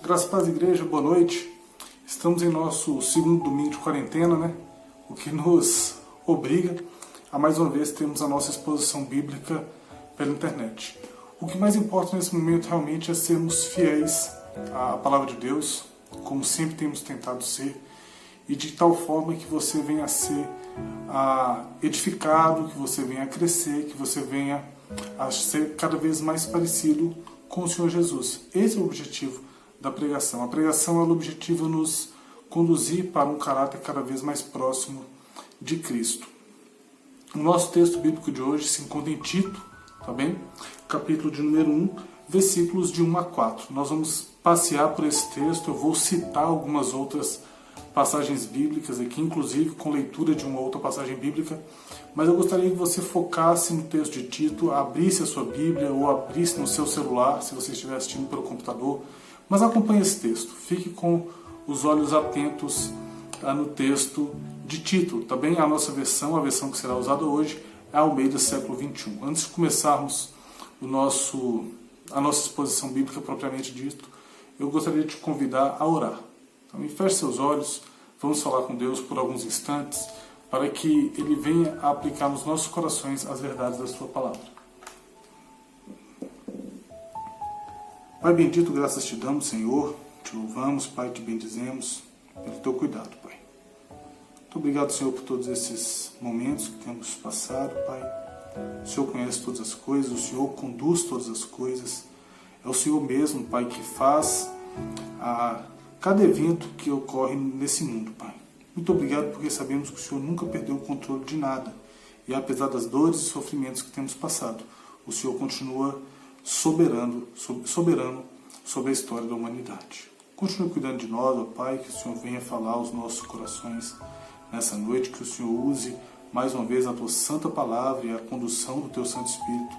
Graças a Deus, igreja, boa noite. Estamos em nosso segundo domingo de quarentena, né? O que nos obriga a mais uma vez termos a nossa exposição bíblica pela internet. O que mais importa nesse momento realmente é sermos fiéis à palavra de Deus, como sempre temos tentado ser, e de tal forma que você venha a ser edificado, que você venha a crescer, que você venha a ser cada vez mais parecido com o Senhor Jesus. Esse é o objetivo da pregação. A pregação é o objetivo de nos conduzir para um caráter cada vez mais próximo de Cristo. O nosso texto bíblico de hoje se encontra em Tito, tá bem? Capítulo de número 1, versículos de 1 a 4. Nós vamos passear por esse texto, eu vou citar algumas outras passagens bíblicas aqui, inclusive com leitura de uma outra passagem bíblica, mas eu gostaria que você focasse no texto de Tito, abrisse a sua Bíblia ou abrisse no seu celular, se você estiver assistindo pelo computador, mas acompanhe esse texto, fique com os olhos atentos no texto de Tito, tá bem? A nossa versão, a versão que será usada hoje, é a Almeida século XXI. Antes de começarmos a nossa exposição bíblica propriamente dito, eu gostaria de te convidar a orar. Então, feche seus olhos, vamos falar com Deus por alguns instantes, para que Ele venha a aplicar nos nossos corações as verdades da Sua palavra. Pai bendito, graças te damos, Senhor, te louvamos, Pai, te bendizemos pelo teu cuidado, Pai. Muito obrigado, Senhor, por todos esses momentos que temos passado, Pai. O Senhor conhece todas as coisas, o Senhor conduz todas as coisas. É o Senhor mesmo, Pai, que faz cada evento que ocorre nesse mundo, Pai. Muito obrigado porque sabemos que o Senhor nunca perdeu o controle de nada. E apesar das dores e sofrimentos que temos passado, o Senhor continua soberano sobre a história da humanidade. Continue cuidando de nós, ó Pai, que o Senhor venha falar aos nossos corações nessa noite, que o Senhor use mais uma vez a Tua Santa Palavra e a condução do Teu Santo Espírito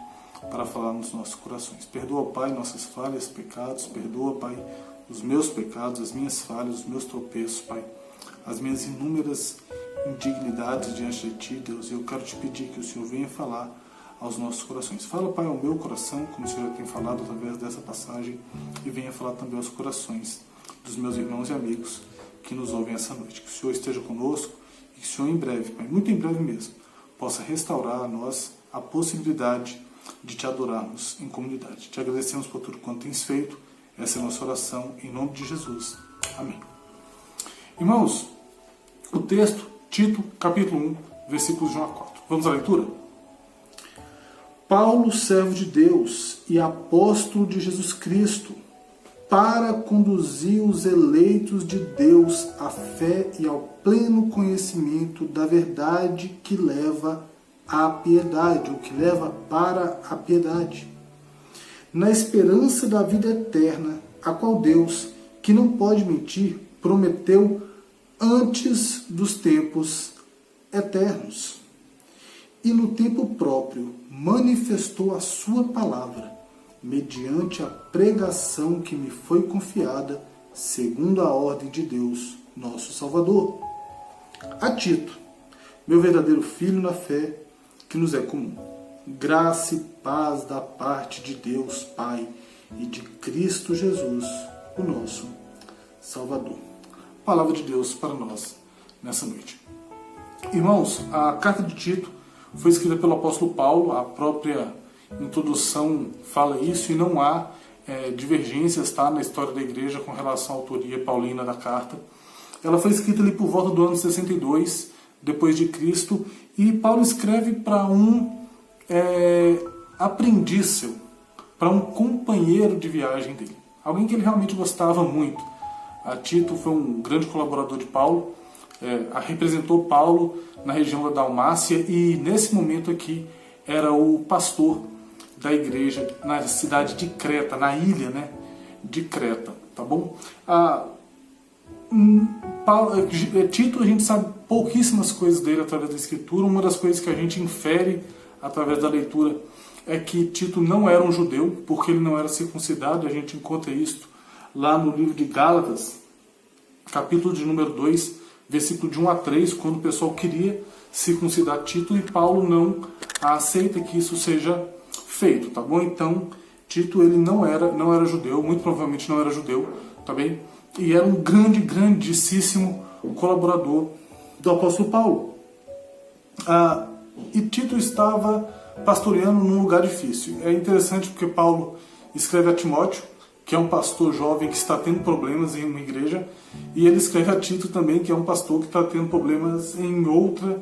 para falar nos nossos corações. Perdoa, Pai, nossas falhas, pecados, perdoa, Pai, os meus pecados, as minhas falhas, os meus tropeços, Pai, as minhas inúmeras indignidades diante de Ti, Deus. Eu quero Te pedir que o Senhor venha falar aos nossos corações. Fala, Pai, ao meu coração, como o Senhor tem falado através dessa passagem, e venha falar também aos corações dos meus irmãos e amigos que nos ouvem essa noite. Que o Senhor esteja conosco e que o Senhor em breve, Pai, muito em breve mesmo, possa restaurar a nós a possibilidade de Te adorarmos em comunidade. Te agradecemos por tudo quanto tens feito. Essa é a nossa oração, em nome de Jesus. Amém. Irmãos, o texto, Tito, capítulo 1, versículos de 1 a 4. Vamos à leitura? Paulo, servo de Deus e apóstolo de Jesus Cristo, para conduzir os eleitos de Deus à fé e ao pleno conhecimento da verdade que leva à piedade, ou que leva para a piedade, na esperança da vida eterna, a qual Deus, que não pode mentir, prometeu antes dos tempos eternos. E no tempo próprio manifestou a sua palavra, mediante a pregação que me foi confiada, segundo a ordem de Deus, nosso Salvador. A Tito, meu verdadeiro filho na fé, que nos é comum. Graça e paz da parte de Deus Pai e de Cristo Jesus, o nosso Salvador. Palavra de Deus para nós nessa noite. Irmãos, a carta de Tito foi escrita pelo apóstolo Paulo, a própria introdução fala isso, e não há divergências na história da igreja com relação à autoria paulina da carta. Ela foi escrita ali por volta do ano 62 depois de Cristo, e Paulo escreve para um aprendiz seu, para um companheiro de viagem dele, alguém que ele realmente gostava muito. Tito foi um grande colaborador de Paulo, representou Paulo na região da Dalmácia, e nesse momento aqui era o pastor da igreja na cidade de Creta, na ilha, né, de Creta, tá bom? Tito, a gente sabe pouquíssimas coisas dele através da Escritura. Uma das coisas que a gente infere através da leitura é que Tito não era um judeu, porque ele não era circuncidado. A gente encontra isso lá no livro de Gálatas, capítulo de número 2, versículo de 1 a 3, quando o pessoal queria circuncidar Tito, e Paulo não aceita que isso seja feito, tá bom? Então, Tito, ele não era judeu, muito provavelmente não era judeu, tá bem? E era um grandíssimo colaborador do apóstolo Paulo. E Tito estava pastoreando num lugar difícil. É interessante porque Paulo escreve a Timóteo, que é um pastor jovem que está tendo problemas em uma igreja, e ele escreve a Tito também, que é um pastor que está tendo problemas em outra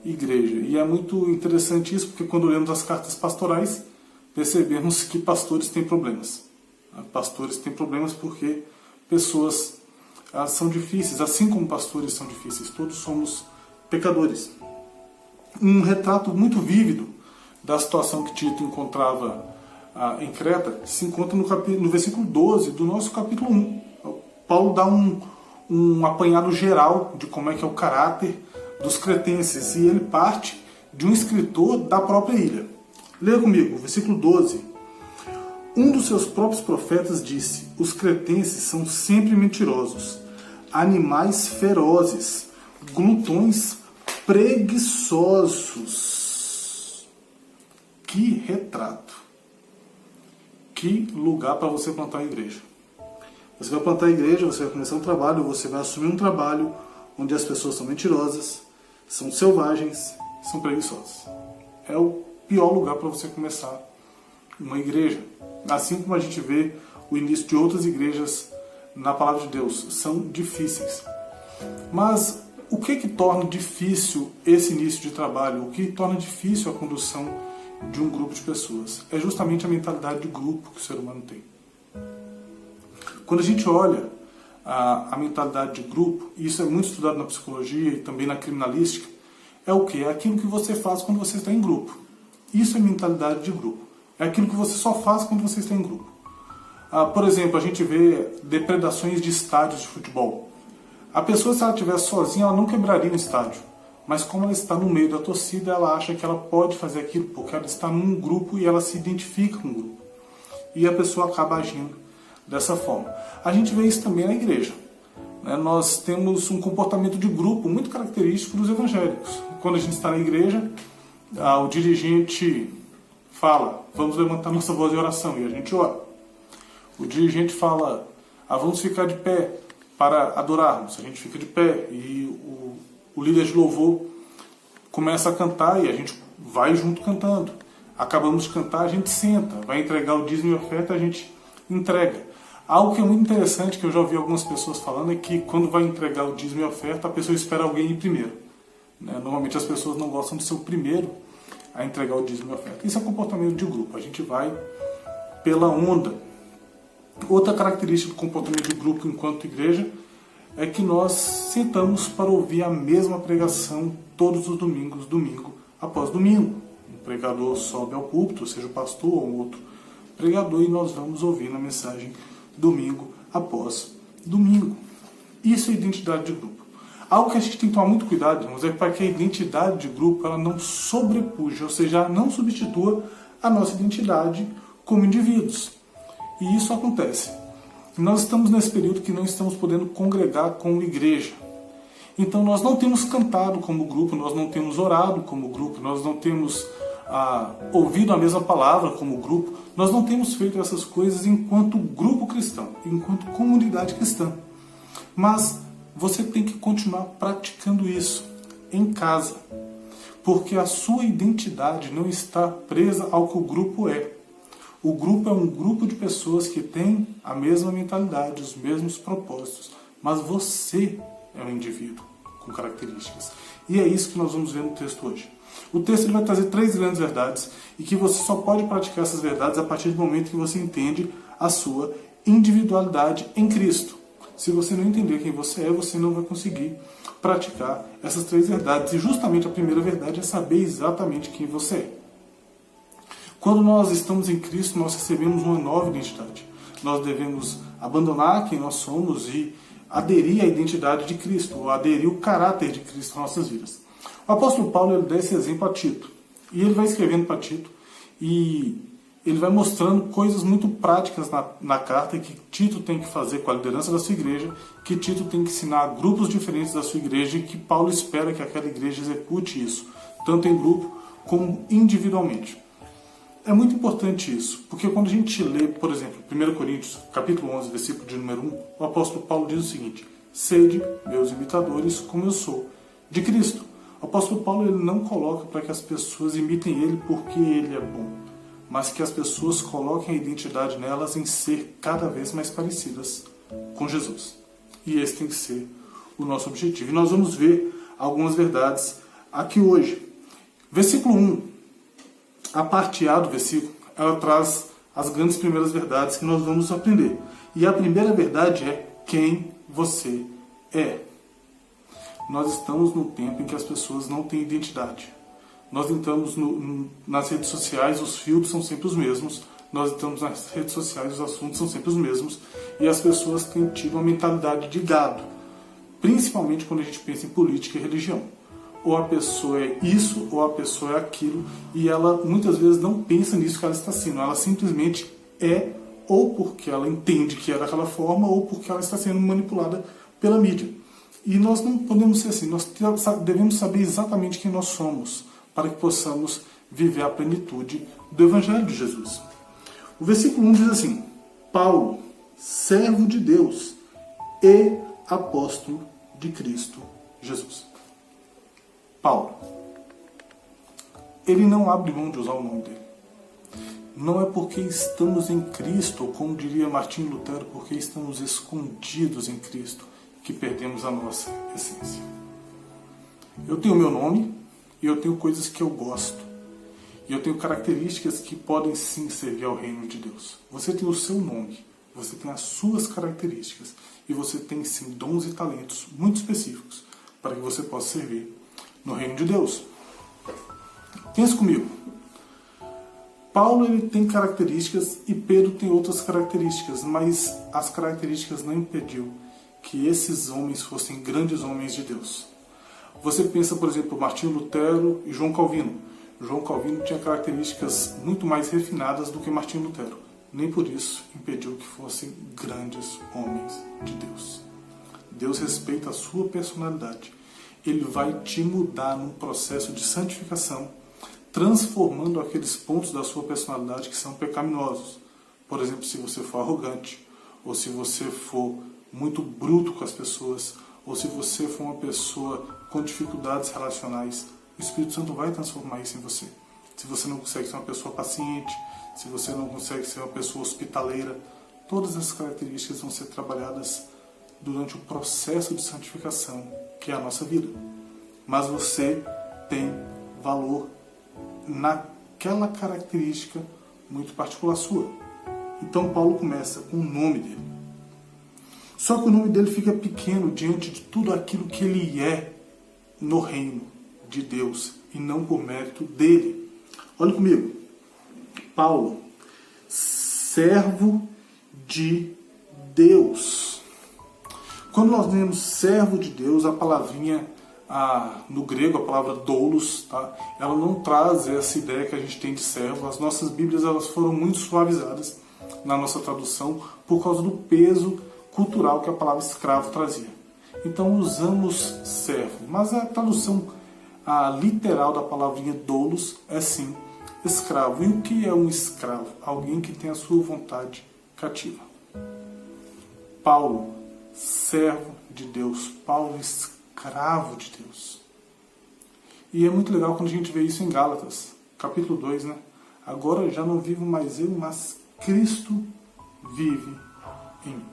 igreja. E é muito interessante isso, porque quando lemos as cartas pastorais, percebemos que pastores têm problemas. Pastores têm problemas porque pessoas são difíceis, assim como pastores são difíceis. Todos somos pecadores. Um retrato muito vívido da situação que Tito encontrava em Creta se encontra no versículo 12 do nosso capítulo 1. Paulo dá um apanhado geral de como é que é o caráter dos cretenses, e ele parte de um escritor da própria ilha. Leia comigo, versículo 12. Um dos seus próprios profetas disse: os cretenses são sempre mentirosos, animais ferozes, glutões preguiçosos. Que retrato! Que lugar para você plantar a igreja. Você vai plantar a igreja, você vai começar um trabalho, você vai assumir um trabalho onde as pessoas são mentirosas, são selvagens, são preguiçosas. É o pior lugar para você começar uma igreja. Assim como a gente vê o início de outras igrejas na palavra de Deus, são difíceis. Mas o que torna difícil esse início de trabalho? O que torna difícil a condução de um grupo de pessoas? É justamente a mentalidade de grupo que o ser humano tem. Quando a gente olha a mentalidade de grupo, e isso é muito estudado na psicologia e também na criminalística, é o quê? É aquilo que você faz quando você está em grupo. Isso é mentalidade de grupo. É aquilo que você só faz quando você está em grupo. Por exemplo, a gente vê depredações de estádios de futebol. A pessoa, se ela estiver sozinha, ela não quebraria um estádio. Mas como ela está no meio da torcida, ela acha que ela pode fazer aquilo porque ela está num grupo e ela se identifica com o grupo. E a pessoa acaba agindo dessa forma. A gente vê isso também na igreja. Nós temos um comportamento de grupo muito característico dos evangélicos. Quando a gente está na igreja, o dirigente fala: vamos levantar nossa voz em oração, e a gente ora. O dirigente fala: vamos ficar de pé para adorarmos. A gente fica de pé, e o líder de louvor começa a cantar e a gente vai junto cantando. Acabamos de cantar, a gente senta, vai entregar o dízimo e oferta, a gente entrega. Algo que é muito interessante, que eu já ouvi algumas pessoas falando, é que quando vai entregar o dízimo e oferta, a pessoa espera alguém ir primeiro. Normalmente as pessoas não gostam de ser o primeiro a entregar o dízimo e oferta. Isso é comportamento de grupo, a gente vai pela onda. Outra característica do comportamento de grupo enquanto igreja é que nós sentamos para ouvir a mesma pregação todos os domingos, domingo após domingo. Um pregador sobe ao púlpito, seja o pastor ou um outro pregador, e nós vamos ouvindo a mensagem domingo após domingo. Isso é identidade de grupo. Algo que a gente tem que tomar muito cuidado, irmãos, é para que a identidade de grupo ela não sobrepuja, ou seja, não substitua a nossa identidade como indivíduos. E isso acontece. Nós estamos nesse período que não estamos podendo congregar como igreja. Então nós não temos cantado como grupo, nós não temos orado como grupo, nós não temos ouvido a mesma palavra como grupo, nós não temos feito essas coisas enquanto grupo cristão, enquanto comunidade cristã. Mas você tem que continuar praticando isso em casa, porque a sua identidade não está presa ao que o grupo é. O grupo é um grupo de pessoas que têm a mesma mentalidade, os mesmos propósitos, mas você é um indivíduo com características. E é isso que nós vamos ver no texto hoje. O texto ele vai trazer 3 grandes verdades e que você só pode praticar essas verdades a partir do momento que você entende a sua individualidade em Cristo. Se você não entender quem você não vai conseguir praticar essas 3 verdades. E justamente a primeira verdade é saber exatamente quem você é. Quando nós estamos em Cristo, nós recebemos uma nova identidade. Nós devemos abandonar quem nós somos e aderir à identidade de Cristo, ou aderir o caráter de Cristo às nossas vidas. O apóstolo Paulo ele dá esse exemplo a Tito. E ele vai escrevendo para Tito e ele vai mostrando coisas muito práticas na carta que Tito tem que fazer com a liderança da sua igreja, que Tito tem que ensinar a grupos diferentes da sua igreja e que Paulo espera que aquela igreja execute isso, tanto em grupo como individualmente. É muito importante isso, porque quando a gente lê, por exemplo, 1 Coríntios, capítulo 11, versículo de número 1, o apóstolo Paulo diz o seguinte: sede meus imitadores como eu sou de Cristo. O apóstolo Paulo ele não coloca para que as pessoas imitem ele porque ele é bom, mas que as pessoas coloquem a identidade nelas em ser cada vez mais parecidas com Jesus. E esse tem que ser o nosso objetivo. E nós vamos ver algumas verdades aqui hoje. Versículo 1. A parte A do versículo, ela traz as grandes primeiras verdades que nós vamos aprender. E a primeira verdade é quem você é. Nós estamos num tempo em que as pessoas não têm identidade. Nós entramos nas redes sociais, os filtros são sempre os mesmos. Nós entramos nas redes sociais, os assuntos são sempre os mesmos. E as pessoas têm tido uma mentalidade de gado. Principalmente quando a gente pensa em política e religião. Ou a pessoa é isso, ou a pessoa é aquilo, e ela muitas vezes não pensa nisso que ela está sendo, ela simplesmente é, ou porque ela entende que é daquela forma, ou porque ela está sendo manipulada pela mídia. E nós não podemos ser assim, nós devemos saber exatamente quem nós somos, para que possamos viver a plenitude do Evangelho de Jesus. O versículo 1 diz assim: Paulo, servo de Deus e apóstolo de Cristo Jesus. Paulo, ele não abre mão de usar o nome dele. Não é porque estamos em Cristo, ou como diria Martinho Lutero, porque estamos escondidos em Cristo, que perdemos a nossa essência. Eu tenho meu nome, e eu tenho coisas que eu gosto. E eu tenho características que podem sim servir ao reino de Deus. Você tem o seu nome, você tem as suas características, e você tem sim dons e talentos muito específicos para que você possa servir no reino de Deus. Pensa comigo. Paulo ele tem características e Pedro tem outras características, mas as características não impediu que esses homens fossem grandes homens de Deus. Você pensa, por exemplo, Martinho Lutero e João Calvino. João Calvino tinha características muito mais refinadas do que Martinho Lutero. Nem por isso impediu que fossem grandes homens de Deus. Deus respeita a sua personalidade. Ele vai te mudar num processo de santificação, transformando aqueles pontos da sua personalidade que são pecaminosos. Por exemplo, se você for arrogante, ou se você for muito bruto com as pessoas, ou se você for uma pessoa com dificuldades relacionais, o Espírito Santo vai transformar isso em você. Se você não consegue ser uma pessoa paciente, se você não consegue ser uma pessoa hospitaleira, todas essas características vão ser trabalhadas durante o processo de santificação, que é a nossa vida. Mas você tem valor naquela característica muito particular sua. Então Paulo começa com o nome dele. Só que o nome dele fica pequeno diante de tudo aquilo que ele é no reino de Deus e não por mérito dele. Olha comigo. Paulo, servo de Deus. Quando nós lemos servo de Deus, a palavrinha, no grego, a palavra doulos, tá? Ela não traz essa ideia que a gente tem de servo. As nossas Bíblias elas foram muito suavizadas na nossa tradução por causa do peso cultural que a palavra escravo trazia. Então usamos servo, mas a tradução literal da palavrinha doulos é sim escravo. E o que é um escravo? Alguém que tem a sua vontade cativa. Paulo, servo de Deus. Paulo, escravo de Deus. E é muito legal quando a gente vê isso em Gálatas, capítulo 2, né? Agora já não vivo mais eu, mas Cristo vive em mim.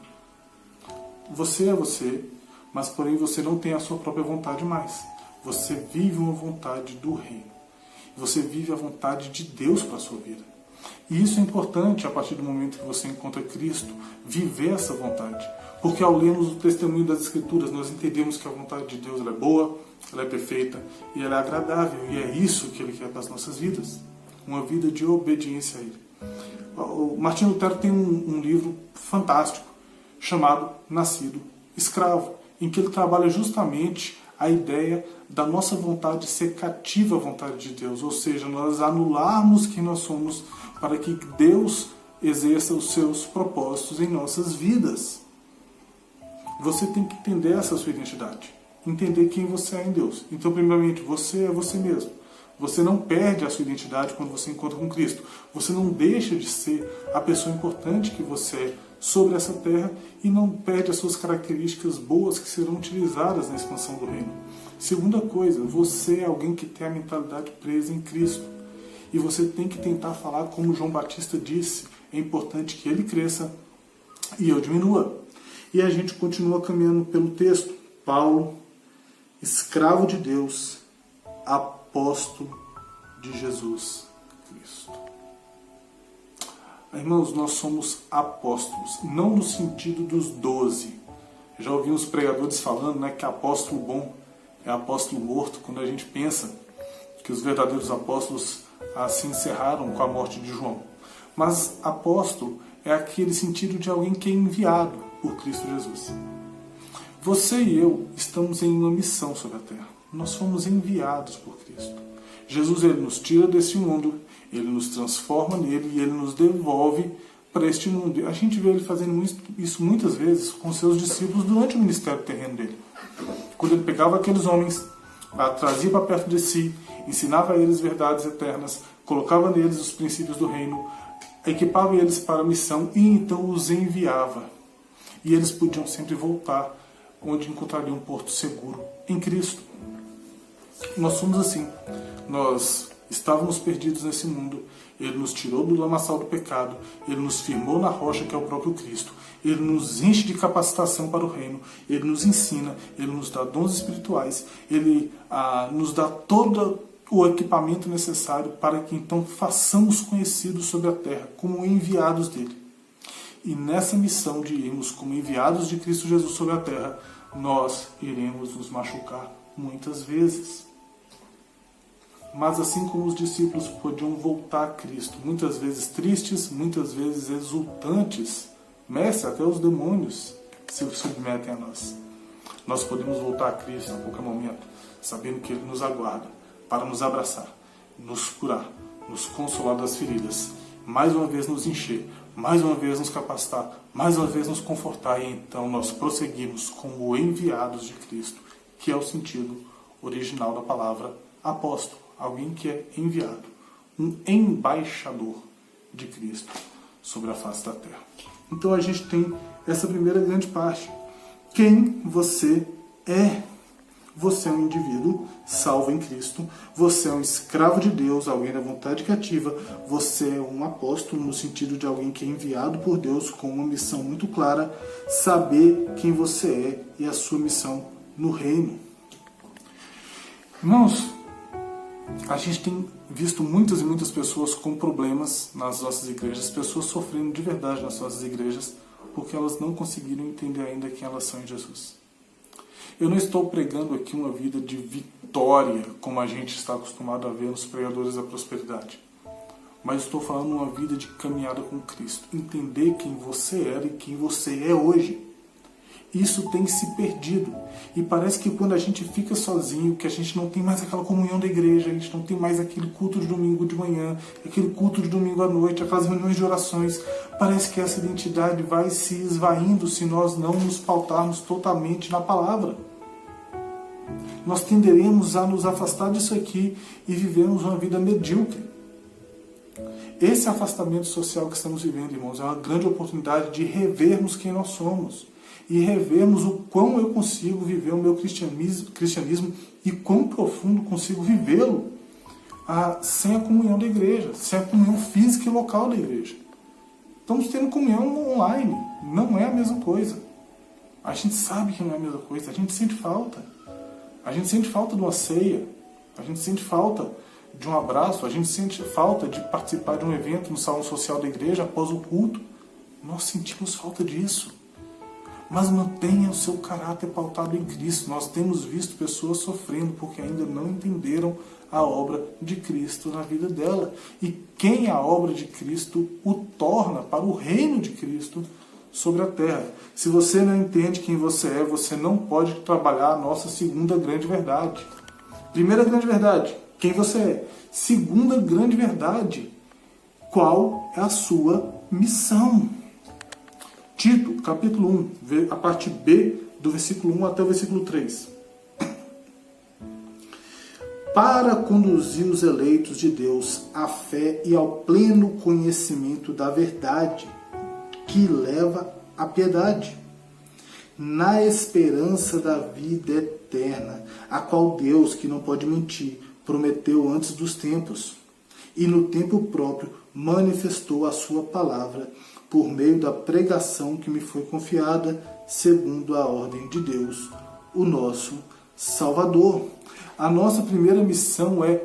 Você é você, mas porém você não tem a sua própria vontade mais. Você vive uma vontade do reino. Você vive a vontade de Deus para a sua vida. E isso é importante a partir do momento que você encontra Cristo, viver essa vontade. Porque ao lermos o testemunho das Escrituras, nós entendemos que a vontade de Deus ela é boa, ela é perfeita e ela é agradável. E é isso que Ele quer para as nossas vidas. Uma vida de obediência a Ele. O Martinho Lutero tem um livro fantástico chamado Nascido Escravo, em que ele trabalha justamente a ideia da nossa vontade ser cativa à vontade de Deus, ou seja, nós anularmos quem nós somos para que Deus exerça os seus propósitos em nossas vidas. Você tem que entender essa sua identidade, entender quem você é em Deus. Então, primeiramente, você é você mesmo. Você não perde a sua identidade quando você encontra com Cristo. Você não deixa de ser a pessoa importante que você é sobre essa terra e não perde as suas características boas que serão utilizadas na expansão do reino. Segunda coisa, você é alguém que tem a mentalidade presa em Cristo. E você tem que tentar falar como João Batista disse, é importante que ele cresça e eu diminua. E a gente continua caminhando pelo texto. Paulo, escravo de Deus, apóstolo de Jesus Cristo. Irmãos, nós somos apóstolos, não no sentido dos 12. Eu já ouvi uns pregadores falando, né, que apóstolo bom é apóstolo morto, quando a gente pensa que os verdadeiros apóstolos se encerraram com a morte de João. Mas apóstolo é aquele sentido de alguém que é enviado por Cristo Jesus. Você e eu estamos em uma missão sobre a terra. Nós fomos enviados por Cristo. Jesus, ele nos tira desse mundo, ele nos transforma nele e ele nos devolve para este mundo. E a gente vê ele fazendo isso muitas vezes com seus discípulos durante o ministério terreno dele. Quando ele pegava aqueles homens, trazia para perto de si, ensinava a eles verdades eternas, colocava neles os princípios do reino, equipava eles para a missão e então os enviava. E eles podiam sempre voltar onde encontrariam um porto seguro em Cristo. Nós somos assim. Nós estávamos perdidos nesse mundo. Ele nos tirou do lamaçal do pecado. Ele nos firmou na rocha que é o próprio Cristo. Ele nos enche de capacitação para o reino. Ele nos ensina. Ele nos dá dons espirituais. Ele nos dá todo o equipamento necessário para que então façamos conhecidos sobre a terra como enviados dele. E nessa missão de irmos como enviados de Cristo Jesus sobre a terra, nós iremos nos machucar muitas vezes. Mas assim como os discípulos podiam voltar a Cristo, muitas vezes tristes, muitas vezes exultantes, mestre, até os demônios se submetem a nós. Nós podemos voltar a Cristo a qualquer momento, sabendo que Ele nos aguarda para nos abraçar, nos curar, nos consolar das feridas, mais uma vez nos encher, mais uma vez nos capacitar, mais uma vez nos confortar, e então nós prosseguimos como enviados de Cristo, que é o sentido original da palavra apóstolo, alguém que é enviado, um embaixador de Cristo sobre a face da terra. Então a gente tem essa primeira grande parte. Quem você é? Você é um indivíduo salvo em Cristo, você é um escravo de Deus, alguém da vontade cativa, você é um apóstolo no sentido de alguém que é enviado por Deus com uma missão muito clara, saber quem você é e a sua missão no reino. Irmãos, a gente tem visto muitas e muitas pessoas com problemas nas nossas igrejas, pessoas sofrendo de verdade nas nossas igrejas, porque elas não conseguiram entender ainda quem elas são em Jesus. Eu não estou pregando aqui uma vida de vitória, como a gente está acostumado a ver nos pregadores da prosperidade. Mas estou falando uma vida de caminhada com Cristo. Entender quem você era e quem você é hoje. Isso tem se perdido. E parece que quando a gente fica sozinho, que a gente não tem mais aquela comunhão da igreja, a gente não tem mais aquele culto de domingo de manhã, aquele culto de domingo à noite, aquelas reuniões de orações, parece que essa identidade vai se esvaindo se nós não nos pautarmos totalmente na palavra. Nós tenderemos a nos afastar disso aqui e vivermos uma vida medíocre. Esse afastamento social que estamos vivendo, irmãos, é uma grande oportunidade de revermos quem nós somos e revermos o quão eu consigo viver o meu cristianismo e quão profundo consigo vivê-lo sem a comunhão da igreja, sem a comunhão física e local da igreja. Estamos tendo comunhão online, não é a mesma coisa. A gente sabe que não é a mesma coisa, a gente sente falta. A gente sente falta de uma ceia, a gente sente falta de um abraço, a gente sente falta de participar de um evento no salão social da igreja após o culto. Nós sentimos falta disso. Mas mantenha o seu caráter pautado em Cristo. Nós temos visto pessoas sofrendo porque ainda não entenderam a obra de Cristo na vida dela. E quem a obra de Cristo o torna para o reino de Cristo sobre a terra. Se você não entende quem você é, você não pode trabalhar a nossa segunda grande verdade. Primeira grande verdade, quem você é. Segunda grande verdade, qual é a sua missão? Tito, capítulo 1, a parte B do versículo 1 até o versículo 3. para conduzir os eleitos de Deus à fé e ao pleno conhecimento da verdade, que leva à piedade, na esperança da vida eterna, a qual Deus, que não pode mentir, prometeu antes dos tempos, e no tempo próprio manifestou a sua palavra por meio da pregação que me foi confiada, segundo a ordem de Deus, o nosso Salvador. A nossa primeira missão é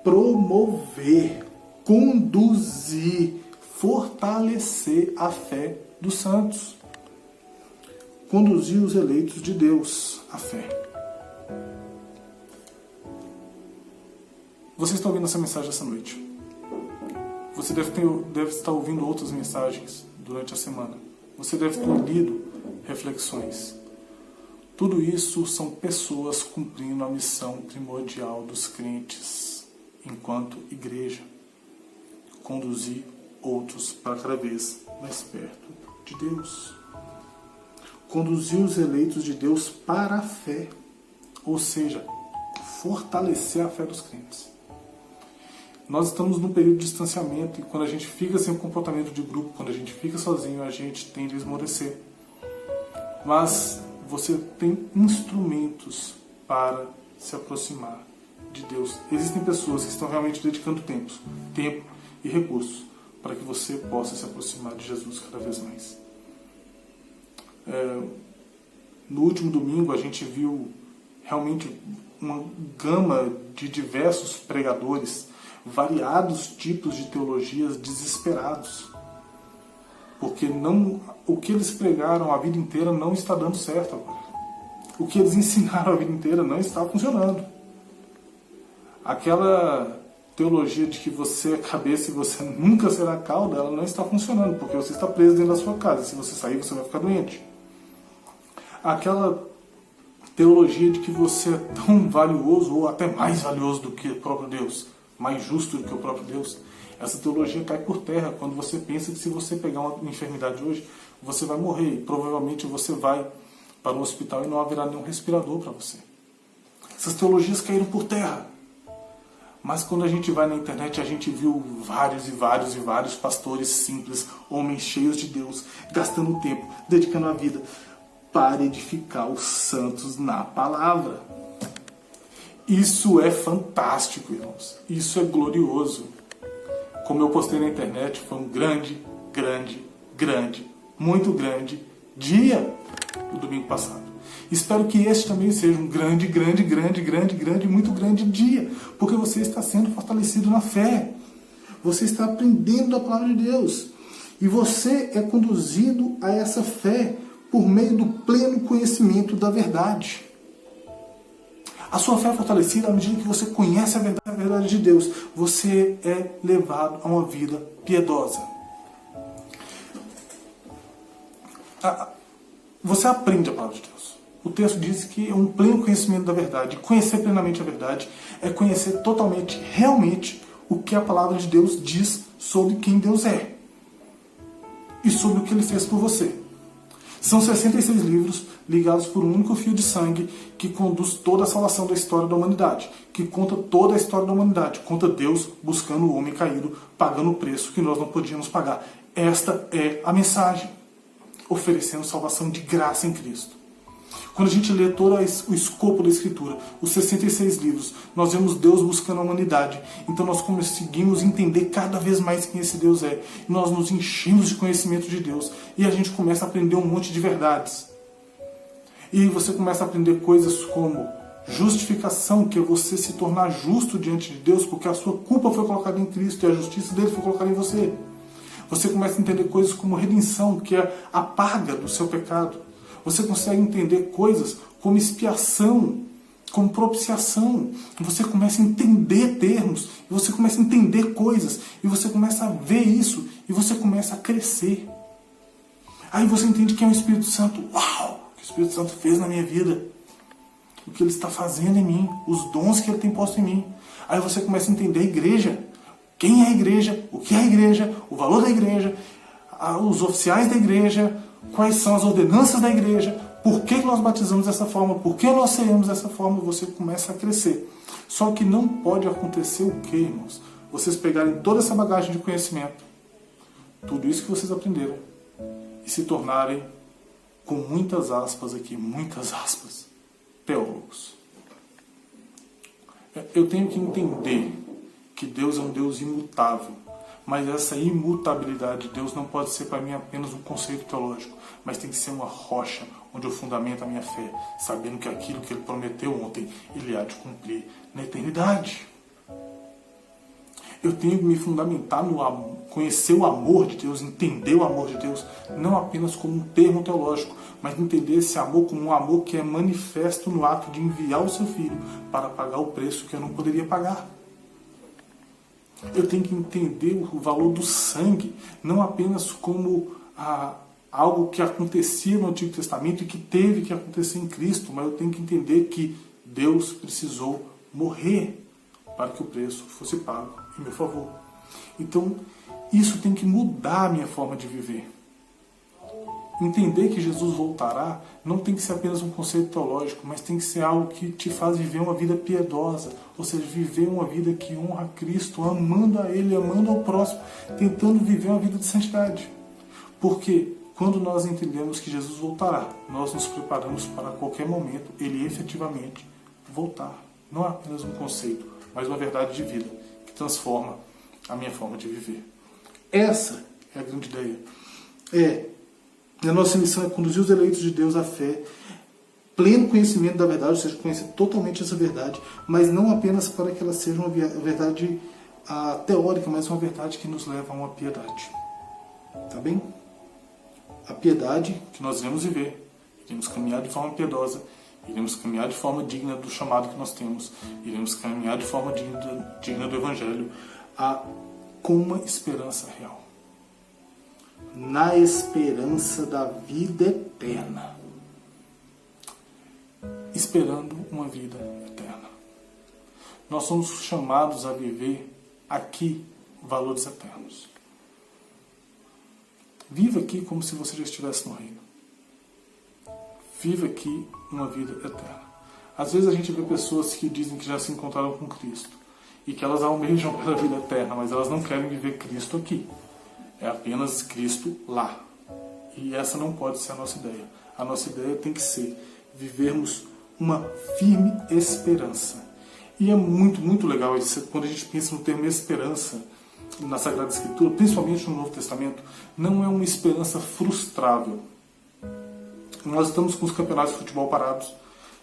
promover, conduzir, fortalecer a fé dos santos. Conduzir os eleitos de Deus à fé. Você está ouvindo essa mensagem essa noite. Você deve estar ouvindo outras mensagens durante a semana. Você deve ter lido reflexões. Tudo isso são pessoas cumprindo a missão primordial dos crentes enquanto igreja. Conduzir outros para cada vez mais perto de Deus. Conduzir os eleitos de Deus para a fé. Ou seja, fortalecer a fé dos crentes. Nós estamos num período de distanciamento e quando a gente fica sem um comportamento de grupo, quando a gente fica sozinho, a gente tende a esmorecer. Mas você tem instrumentos para se aproximar de Deus. Existem pessoas que estão realmente dedicando tempo e recursos para que você possa se aproximar de Jesus cada vez mais. No último domingo a gente viu realmente uma gama de diversos pregadores, variados tipos de teologias desesperados. Porque o que eles pregaram a vida inteira não está dando certo agora. O que eles ensinaram a vida inteira não está funcionando. Aquela teologia de que você é cabeça e você nunca será cauda, ela não está funcionando, porque você está preso dentro da sua casa. Se você sair, você vai ficar doente. Aquela teologia de que você é tão valioso, ou até mais valioso do que o próprio Deus, mais justo do que o próprio Deus, essa teologia cai por terra quando você pensa que se você pegar uma enfermidade hoje, você vai morrer. E provavelmente você vai para um hospital e não haverá nenhum respirador para você. Essas teologias caíram por terra. Mas quando a gente vai na internet, a gente viu vários pastores simples, homens cheios de Deus, gastando tempo, dedicando a vida para edificar os santos na palavra. Isso é fantástico, irmãos. Isso é glorioso. Como eu postei na internet, foi um muito grande dia o domingo passado. Espero que este também seja um muito grande dia, porque você está sendo fortalecido na fé. Você está aprendendo a palavra de Deus. E você é conduzido a essa fé por meio do pleno conhecimento da verdade. A sua fé é fortalecida à medida que você conhece a verdade de Deus. Você é levado a uma vida piedosa. Você aprende a palavra de Deus. O texto diz que é um pleno conhecimento da verdade. Conhecer plenamente a verdade é conhecer totalmente, realmente, o que a palavra de Deus diz sobre quem Deus é. E sobre o que Ele fez por você. São 66 livros ligados por um único fio de sangue que conduz toda a salvação da história da humanidade, que conta toda a história da humanidade, conta Deus buscando o homem caído, pagando o preço que nós não podíamos pagar. Esta é a mensagem, oferecendo salvação de graça em Cristo. Quando a gente lê todo o escopo da Escritura, os 66 livros, nós vemos Deus buscando a humanidade. Então nós conseguimos entender cada vez mais quem esse Deus é. E nós nos enchemos de conhecimento de Deus. E a gente começa a aprender um monte de verdades. E você começa a aprender coisas como justificação, que é você se tornar justo diante de Deus, porque a sua culpa foi colocada em Cristo e a justiça dele foi colocada em você. Você começa a entender coisas como redenção, que é a paga do seu pecado. Você consegue entender coisas como expiação, como propiciação. Você começa a entender termos, e você começa a entender coisas, e você começa a ver isso, e você começa a crescer. Aí você entende que é o Espírito Santo. Uau! O que o Espírito Santo fez na minha vida. O que Ele está fazendo em mim. Os dons que Ele tem posto em mim. Aí você começa a entender a igreja. Quem é a igreja? O que é a igreja? O valor da igreja. Os oficiais da igreja. Quais são as ordenanças da igreja, Por que nós batizamos dessa forma? Por que nós ceamos dessa forma? Você começa a crescer. Só que não pode acontecer o quê, irmãos? Vocês pegarem toda essa bagagem de conhecimento, tudo isso que vocês aprenderam, e se tornarem, com muitas aspas aqui, muitas aspas, teólogos. Eu tenho que entender que Deus é um Deus imutável, mas essa imutabilidade de Deus não pode ser para mim apenas um conceito teológico, mas tem que ser uma rocha onde eu fundamento a minha fé, sabendo que aquilo que Ele prometeu ontem, Ele há de cumprir na eternidade. Eu tenho que me fundamentar no amor, conhecer o amor de Deus, entender o amor de Deus, não apenas como um termo teológico, mas entender esse amor como um amor que é manifesto no ato de enviar o seu Filho para pagar o preço que eu não poderia pagar. Eu tenho que entender o valor do sangue, não apenas como algo que acontecia no Antigo Testamento e que teve que acontecer em Cristo, mas eu tenho que entender que Deus precisou morrer para que o preço fosse pago em meu favor. Então, isso tem que mudar a minha forma de viver. Entender que Jesus voltará não tem que ser apenas um conceito teológico, mas tem que ser algo que te faz viver uma vida piedosa, ou seja, viver uma vida que honra a Cristo, amando a Ele, amando ao próximo, tentando viver uma vida de santidade. Porque quando nós entendemos que Jesus voltará, nós nos preparamos para qualquer momento Ele efetivamente voltar. Não é apenas um conceito, mas uma verdade de vida que transforma a minha forma de viver. Essa é a grande ideia. A nossa missão é conduzir os eleitos de Deus à fé, pleno conhecimento da verdade, ou seja, conhecer totalmente essa verdade, mas não apenas para que ela seja uma verdade teórica, mas uma verdade que nos leva a uma piedade. Tá bem? A piedade que nós iremos viver, iremos caminhar de forma piedosa, iremos caminhar de forma digna do chamado que nós temos, iremos caminhar de forma digna do Evangelho, com uma esperança real. Na esperança da vida eterna. Esperando uma vida eterna. Nós somos chamados a viver aqui valores eternos. Viva aqui como se você já estivesse no reino. Viva aqui uma vida eterna. Às vezes a gente vê pessoas que dizem que já se encontraram com Cristo e que elas almejam pela vida eterna, mas elas não querem viver Cristo aqui. É apenas Cristo lá. E essa não pode ser a nossa ideia. A nossa ideia tem que ser vivermos uma firme esperança. E é muito, muito legal isso, quando a gente pensa no termo esperança na Sagrada Escritura, principalmente no Novo Testamento, não é uma esperança frustrável. Nós estamos com os campeonatos de futebol parados.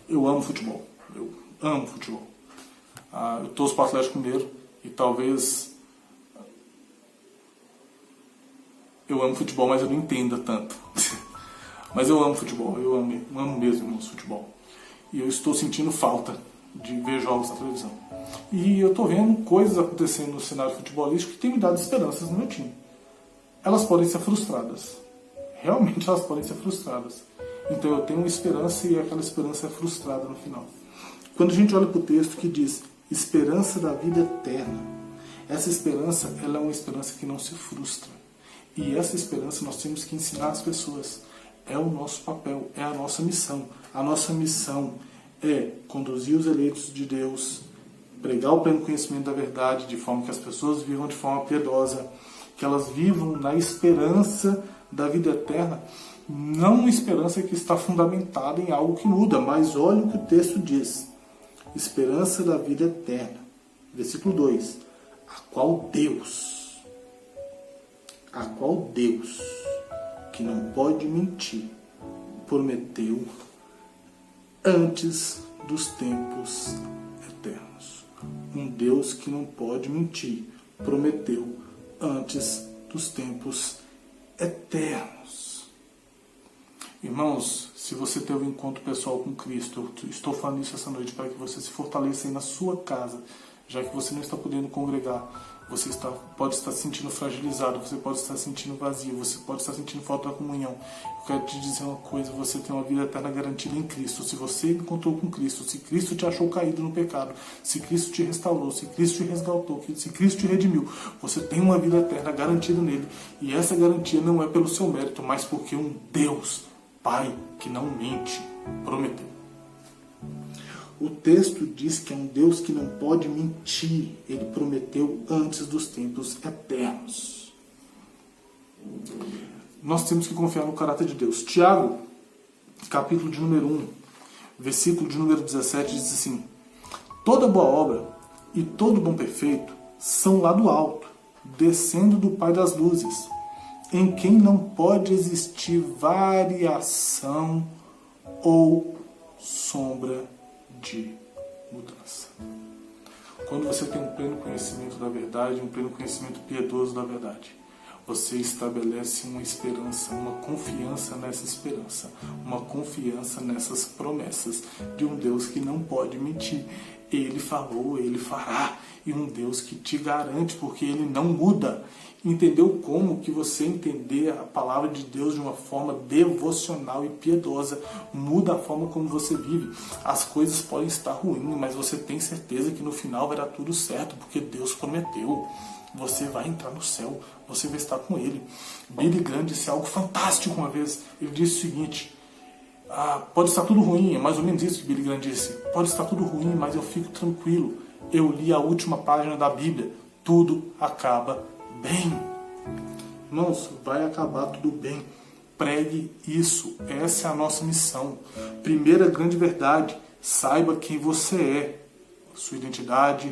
Eu amo futebol. Eu amo futebol. Eu torço para o Atlético Mineiro e talvez eu amo futebol, mas eu não entenda tanto. Mas eu amo futebol, eu amo mesmo, irmãos, futebol. E eu estou sentindo falta de ver jogos na televisão. E eu estou vendo coisas acontecendo no cenário futebolístico que tem me dado esperanças no meu time. Elas podem ser frustradas. Realmente elas podem ser frustradas. Então eu tenho uma esperança e aquela esperança é frustrada no final. Quando a gente olha para o texto que diz esperança da vida eterna, essa esperança ela é uma esperança que não se frustra. E essa esperança nós temos que ensinar as pessoas. É o nosso papel, é a nossa missão. A nossa missão é conduzir os eleitos de Deus, pregar o pleno conhecimento da verdade, de forma que as pessoas vivam de forma piedosa, que elas vivam na esperança da vida eterna, não uma esperança que está fundamentada em algo que muda, mas olha o que o texto diz. Esperança da vida eterna. Versículo 2. A qual Deus, que não pode mentir, prometeu antes dos tempos eternos. Um Deus que não pode mentir, prometeu antes dos tempos eternos. Irmãos, se você teve um encontro pessoal com Cristo, eu estou falando isso essa noite para que você se fortaleça aí na sua casa, já que você não está podendo congregar. Você pode estar se sentindo fragilizado, você pode estar se sentindo vazio, você pode estar sentindo falta da comunhão. Eu quero te dizer uma coisa, você tem uma vida eterna garantida em Cristo. Se você encontrou com Cristo, se Cristo te achou caído no pecado, se Cristo te restaurou, se Cristo te resgatou, se Cristo te redimiu, você tem uma vida eterna garantida nele. E essa garantia não é pelo seu mérito, mas porque um Deus Pai que não mente prometeu. O texto diz que é um Deus que não pode mentir. Ele prometeu antes dos tempos eternos. Nós temos que confiar no caráter de Deus. Tiago, capítulo de número 1, versículo de número 17, diz assim: toda boa obra e todo dom perfeito são lá do alto, descendo do Pai das luzes, em quem não pode existir variação ou sombra de mudança. Quando você tem um pleno conhecimento da verdade, um pleno conhecimento piedoso da verdade, você estabelece uma esperança, uma confiança nessa esperança, uma confiança nessas promessas de um Deus que não pode mentir. Ele falou, Ele fará. E um Deus que te garante, porque Ele não muda. Entendeu como que você entender a palavra de Deus de uma forma devocional e piedosa muda a forma como você vive? As coisas podem estar ruins, mas você tem certeza que no final vai dar tudo certo, porque Deus prometeu. Você vai entrar no céu, você vai estar com Ele. Billy Graham disse algo fantástico uma vez. Ele disse o seguinte: pode estar tudo ruim, é mais ou menos isso que Billy Graham disse. Pode estar tudo ruim, mas eu fico tranquilo. Eu li a última página da Bíblia. Tudo acaba bem. Irmãos, vai acabar tudo bem. Pregue isso. Essa é a nossa missão. Primeira grande verdade: saiba quem você é. Sua identidade,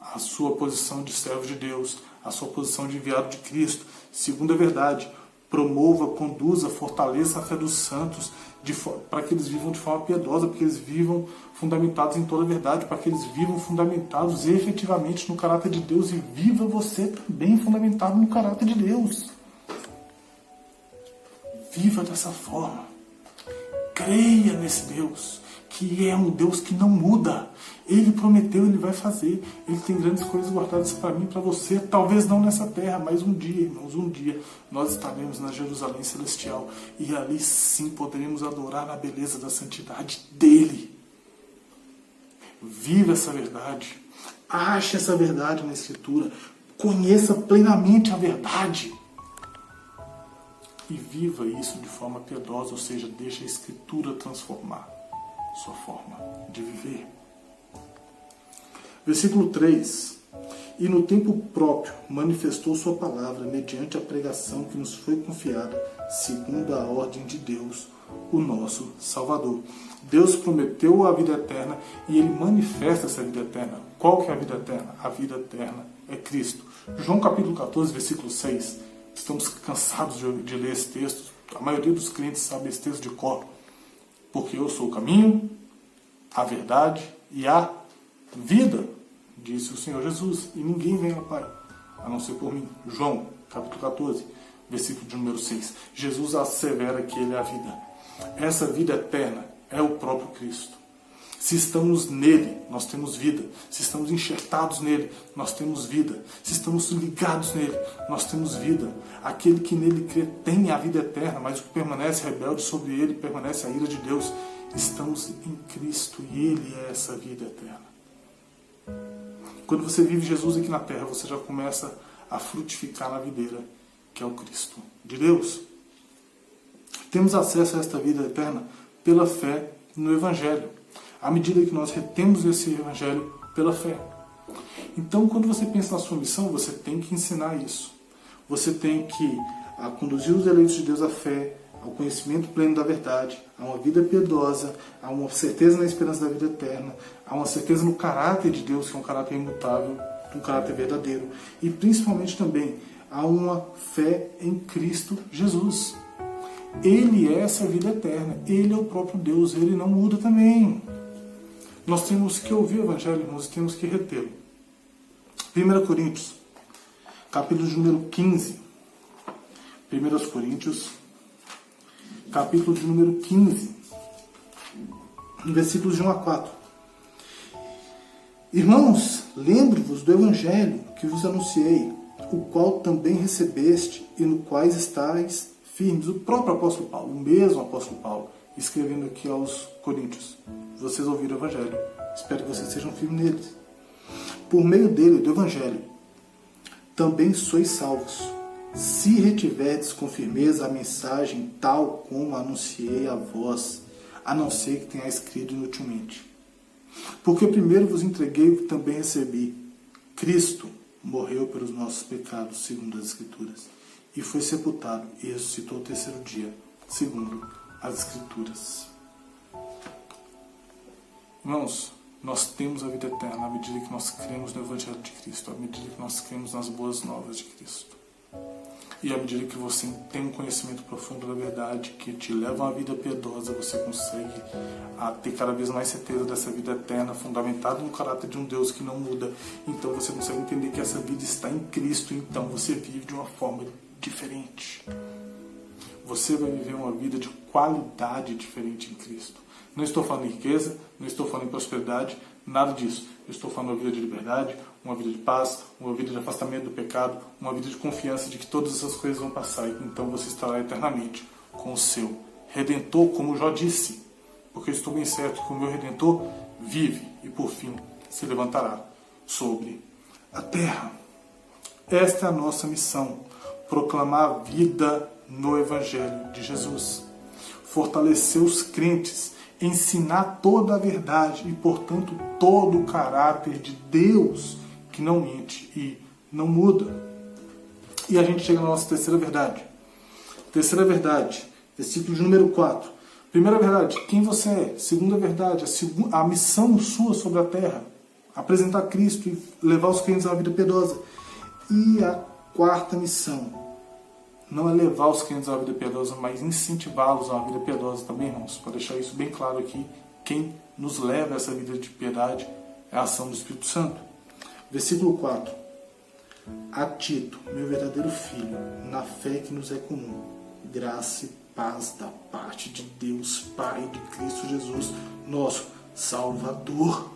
a sua posição de servo de Deus, a sua posição de enviado de Cristo. Segunda verdade: promova, conduza, fortaleça a fé dos santos para que eles vivam de forma piedosa, para que eles vivam fundamentados em toda a verdade, para que eles vivam fundamentados efetivamente no caráter de Deus, e viva você também fundamentado no caráter de Deus. Viva dessa forma. Creia nesse Deus, que é um Deus que não muda. Ele prometeu, Ele vai fazer. Ele tem grandes coisas guardadas para mim e para você. Talvez não nessa terra, mas um dia, irmãos, um dia nós estaremos na Jerusalém Celestial. E ali sim poderemos adorar na beleza da santidade dEle. Viva essa verdade. Ache essa verdade na Escritura. Conheça plenamente a verdade. E viva isso de forma piedosa, ou seja, deixe a Escritura transformar sua forma de viver. Versículo 3. E no tempo próprio manifestou sua palavra mediante a pregação que nos foi confiada, segundo a ordem de Deus, o nosso Salvador. Deus prometeu a vida eterna e Ele manifesta essa vida eterna. Qual que é a vida eterna? A vida eterna é Cristo. João capítulo 14, versículo 6. Estamos cansados de ler esse texto. A maioria dos crentes sabe esse texto de cor. Porque eu sou o caminho, a verdade e a vida, disse o Senhor Jesus. E ninguém vem ao Pai, a não ser por mim. João capítulo 14, versículo de número 6. Jesus assevera que Ele é a vida. Essa vida eterna é o próprio Cristo. Se estamos nele, nós temos vida. Se estamos enxertados nele, nós temos vida. Se estamos ligados nele, nós temos vida. Aquele que nele crê tem a vida eterna, mas o que permanece rebelde sobre ele permanece a ira de Deus. Estamos em Cristo e Ele é essa vida eterna. Quando você vive Jesus aqui na terra, você já começa a frutificar na videira, que é o Cristo de Deus. Temos acesso a esta vida eterna pela fé no Evangelho. À medida que nós retemos esse Evangelho pela fé. Então, quando você pensa na sua missão, você tem que ensinar isso. Você tem que conduzir os eleitos de Deus à fé, ao conhecimento pleno da verdade, a uma vida piedosa, a uma certeza na esperança da vida eterna, a uma certeza no caráter de Deus, que é um caráter imutável, um caráter verdadeiro. E principalmente também a uma fé em Cristo Jesus. Ele é essa vida eterna. Ele é o próprio Deus. Ele não muda também. Nós temos que ouvir o Evangelho, irmãos, e temos que retê-lo. 1 Coríntios, capítulo de número 15. 1 Coríntios, capítulo de número 15, versículos de 1 a 4. Irmãos, lembre-vos do Evangelho que vos anunciei, o qual também recebeste e no quais estáis firmes. O próprio apóstolo Paulo, o mesmo apóstolo Paulo, escrevendo aqui aos Coríntios. Vocês ouviram o Evangelho. Espero que vocês sejam firmes neles. Por meio dele, do Evangelho, também sois salvos, se retiverdes com firmeza a mensagem tal como anunciei a vós, a não ser que tenha escrito inutilmente. Porque primeiro vos entreguei o que também recebi. Cristo morreu pelos nossos pecados, segundo as Escrituras, e foi sepultado e ressuscitou ao terceiro dia, segundo as Escrituras. Irmãos, nós temos a vida eterna à medida que nós cremos no Evangelho de Cristo, à medida que nós cremos nas boas novas de Cristo. E à medida que você tem um conhecimento profundo da verdade que te leva a uma vida piedosa, você consegue ter cada vez mais certeza dessa vida eterna, fundamentada no caráter de um Deus que não muda. Então você consegue entender que essa vida está em Cristo, então você vive de uma forma diferente. Você vai viver uma vida de qualidade diferente em Cristo. Não estou falando em riqueza, não estou falando em prosperidade, nada disso. Eu estou falando uma vida de liberdade, uma vida de paz, uma vida de afastamento do pecado, uma vida de confiança de que todas essas coisas vão passar. Então você estará eternamente com o seu Redentor, como já disse. Porque eu estou bem certo que o meu Redentor vive e por fim se levantará sobre a terra. Esta é a nossa missão, proclamar a vida no Evangelho de Jesus. Fortalecer os crentes, ensinar toda a verdade e, portanto, todo o caráter de Deus que não mente e não muda. E a gente chega na nossa terceira verdade. Terceira verdade, versículo de número 4. Primeira verdade, quem você é. Segunda verdade, a missão sua sobre a terra. Apresentar Cristo e levar os crentes a uma vida piedosa. E a quarta missão, não é levar os crentes a uma vida piedosa, mas incentivá-los a uma vida piedosa também, irmãos. Para deixar isso bem claro aqui, quem nos leva a essa vida de piedade é a ação do Espírito Santo. Versículo 4. A Tito, meu verdadeiro filho, na fé que nos é comum, graça e paz da parte de Deus, Pai, de Cristo Jesus, nosso Salvador.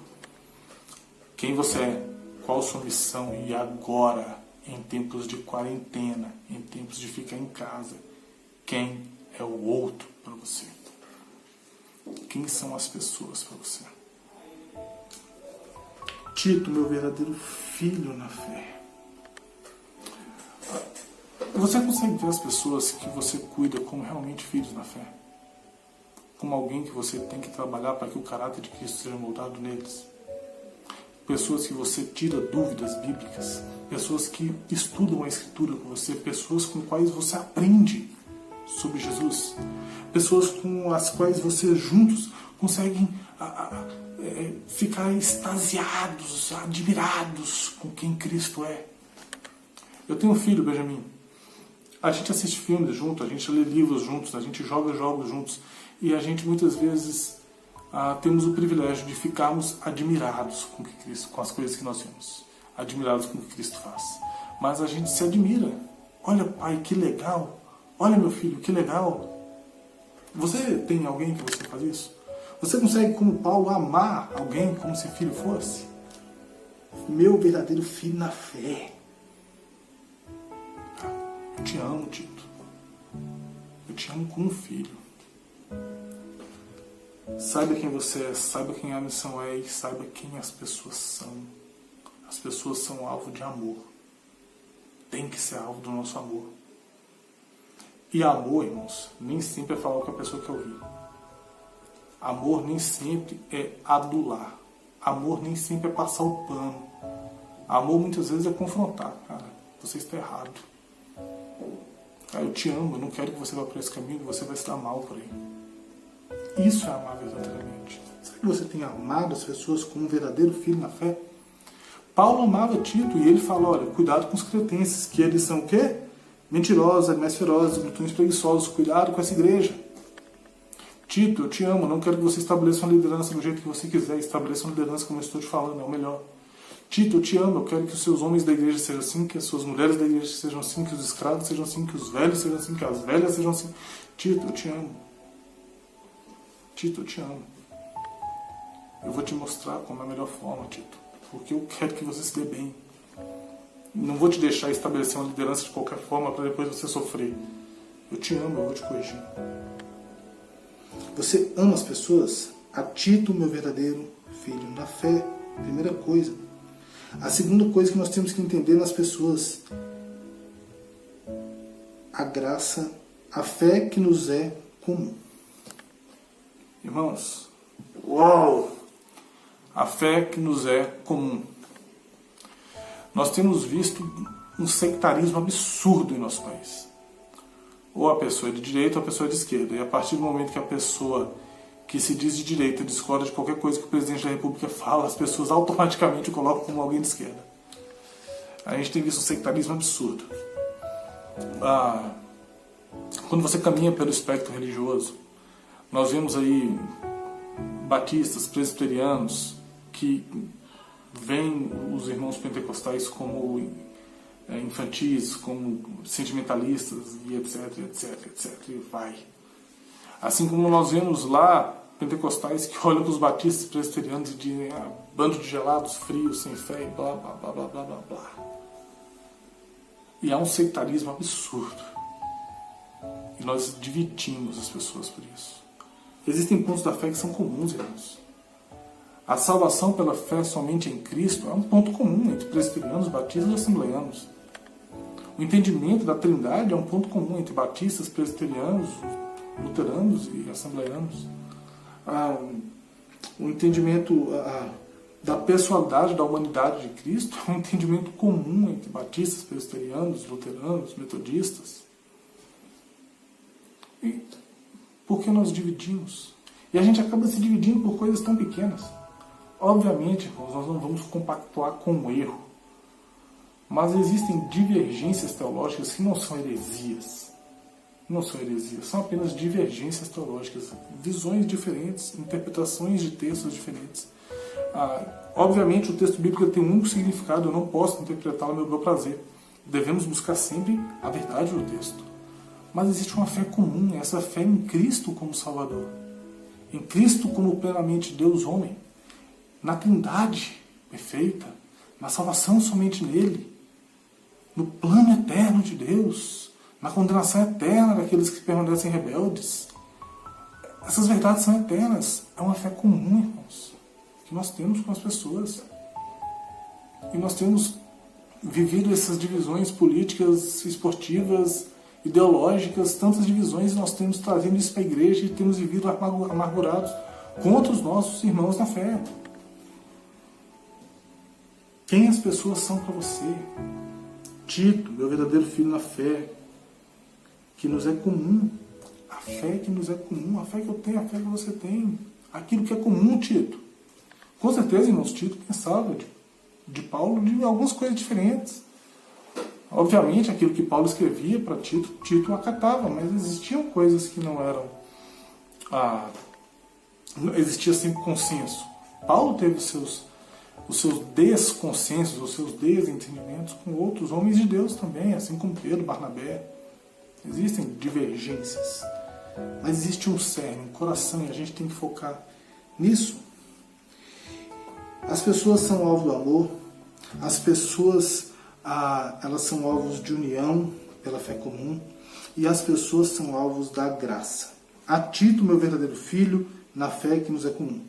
Quem você é? Qual a sua missão? E agora, em tempos de quarentena, em tempos de ficar em casa, quem é o outro para você? Quem são as pessoas para você? Tito, meu verdadeiro filho na fé. Você consegue ver as pessoas que você cuida como realmente filhos na fé? Como alguém que você tem que trabalhar para que o caráter de Cristo seja moldado neles? Pessoas que você tira dúvidas bíblicas, pessoas que estudam a Escritura com você, pessoas com quais você aprende sobre Jesus, pessoas com as quais você juntos conseguem ficar extasiados, admirados com quem Cristo é. Eu tenho um filho, Benjamin. A gente assiste filmes juntos, a gente lê livros juntos, a gente joga jogos juntos e a gente muitas vezes temos o privilégio de ficarmos admirados com as coisas que nós vemos, admirados com o que Cristo faz. Mas a gente se admira. Olha, pai, que legal. Olha, meu filho, que legal. Você tem alguém que você faz isso? Você consegue, como Paulo, amar alguém como se filho fosse? Meu verdadeiro filho na fé. Eu te amo, Tito. Eu te amo como filho. Saiba quem você é, saiba quem a missão é e saiba quem as pessoas são. As pessoas são alvo de amor. Tem que ser alvo do nosso amor. E amor, irmãos, nem sempre é falar o que a pessoa quer ouvir. Amor nem sempre é adular. Amor nem sempre é passar o pano. Amor muitas vezes é confrontar. Cara, você está errado. Cara, eu te amo, eu não quero que você vá por esse caminho, que você vai se dar mal por aí. Isso é amar verdadeiramente. Será que você tem amado as pessoas como um verdadeiro filho na fé? Paulo amava Tito e ele fala, olha, cuidado com os cretenses, que eles são o quê? Mentirosos, animais ferozes, glutões preguiçosos, cuidado com essa igreja. Tito, eu te amo, não quero que você estabeleça uma liderança do jeito que você quiser, estabeleça uma liderança como eu estou te falando, é o melhor. Tito, eu te amo, eu quero que os seus homens da igreja sejam assim, que as suas mulheres da igreja sejam assim, que os escravos sejam assim, que os velhos sejam assim, que as velhas sejam assim. Tito, eu te amo. Tito, eu te amo. Eu vou te mostrar como é a melhor forma, Tito. Porque eu quero que você se dê bem. Não vou te deixar estabelecer uma liderança de qualquer forma para depois você sofrer. Eu te amo, eu vou te corrigir. Você ama as pessoas? A Tito, meu verdadeiro filho na fé. Primeira coisa. A segunda coisa que nós temos que entender nas pessoas a graça, a fé que nos é comum. Irmãos, uau! A fé que nos é comum. Nós temos visto um sectarismo absurdo em nosso país. Ou a pessoa é de direita ou a pessoa é de esquerda. E a partir do momento que a pessoa que se diz de direita discorda de qualquer coisa que o presidente da República fala, as pessoas automaticamente o colocam como alguém de esquerda. A gente tem visto um sectarismo absurdo. Quando você caminha pelo espectro religioso, nós vemos aí batistas, presbiterianos, que veem os irmãos pentecostais como infantis, como sentimentalistas, e etc, etc, etc, e vai. Assim como nós vemos lá pentecostais que olham para os batistas presbiterianos e dizem bando de gelados, frios, sem fé, e blá, blá, blá, blá, blá, blá, blá. E há um sectarismo absurdo. E nós dividimos as pessoas por isso. Existem pontos da fé que são comuns, irmãos. A salvação pela fé somente em Cristo é um ponto comum entre presbiterianos, batistas e assembleianos. O entendimento da Trindade é um ponto comum entre batistas, presbiterianos, luteranos e assembleianos. O entendimento da pessoalidade, da humanidade de Cristo é um entendimento comum entre batistas, presbiterianos, luteranos, metodistas. E por que nós dividimos? E a gente acaba se dividindo por coisas tão pequenas. Obviamente, irmãos, nós não vamos compactuar com o erro. Mas existem divergências teológicas que não são heresias. Não são heresias, são apenas divergências teológicas. Visões diferentes, interpretações de textos diferentes. Obviamente, o texto bíblico tem um único significado, eu não posso interpretá-lo ao meu bel prazer. Devemos buscar sempre a verdade do texto. Mas existe uma fé comum, essa fé em Cristo como Salvador. Em Cristo como plenamente Deus homem. Na Trindade perfeita, na salvação somente nele, no plano eterno de Deus, na condenação eterna daqueles que permanecem rebeldes. Essas verdades são eternas. É uma fé comum, irmãos, que nós temos com as pessoas. E nós temos vivido essas divisões políticas, esportivas, ideológicas, tantas divisões, e nós temos trazido isso para a igreja e temos vivido amargurados contra os nossos irmãos na fé. Quem as pessoas são para você? Tito, meu verdadeiro filho na fé, que nos é comum. A fé que nos é comum, a fé que eu tenho, a fé que você tem. Aquilo que é comum, Tito. Com certeza, irmãos, Tito pensava de Paulo de algumas coisas diferentes. Obviamente, aquilo que Paulo escrevia para Tito, Tito acatava, mas existiam coisas que não eram... Não existia sempre consenso. Paulo teve os seus desconsensos, os seus desentendimentos com outros homens de Deus também, assim como Pedro, Barnabé. Existem divergências, mas existe um cerne, um coração, e a gente tem que focar nisso. As pessoas são alvo do amor, as pessoas elas são alvos de união pela fé comum, e as pessoas são alvos da graça. A Tito, meu verdadeiro filho, na fé que nos é comum.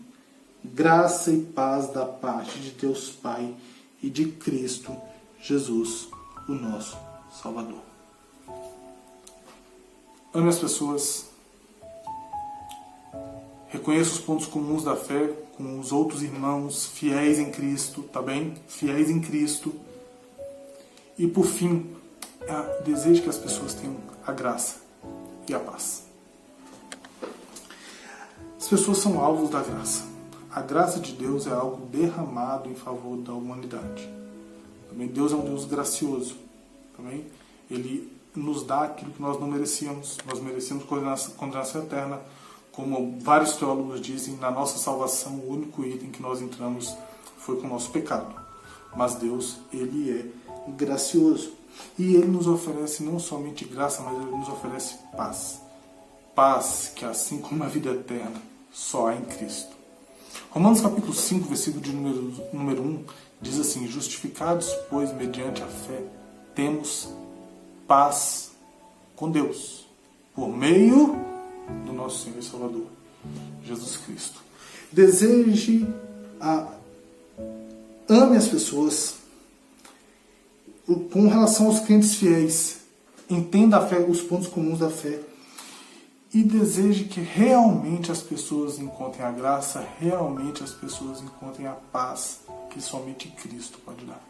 Graça e paz da parte de Deus Pai e de Cristo Jesus, o nosso Salvador. Ame as pessoas. Reconheça os pontos comuns da fé com os outros irmãos fiéis em Cristo, tá bem? Fiéis em Cristo. E por fim, deseje que as pessoas tenham a graça e a paz. As pessoas são alvos da graça. A graça de Deus é algo derramado em favor da humanidade. Também Deus é um Deus gracioso. Também Ele nos dá aquilo que nós não merecíamos. Nós merecíamos condenação eterna. Como vários teólogos dizem, na nossa salvação, o único item que nós entramos foi com o nosso pecado. Mas Deus, Ele é gracioso. E Ele nos oferece não somente graça, mas Ele nos oferece paz. Paz que, assim como a vida eterna, só há em Cristo. Romanos capítulo 5, versículo de número 1, diz assim: justificados, pois, mediante a fé, temos paz com Deus, por meio do nosso Senhor e Salvador, Jesus Cristo. Ame as pessoas. Com relação aos crentes fiéis, Entenda a fé, os pontos comuns da fé. E deseje que realmente as pessoas encontrem a graça, realmente as pessoas encontrem a paz que somente Cristo pode dar.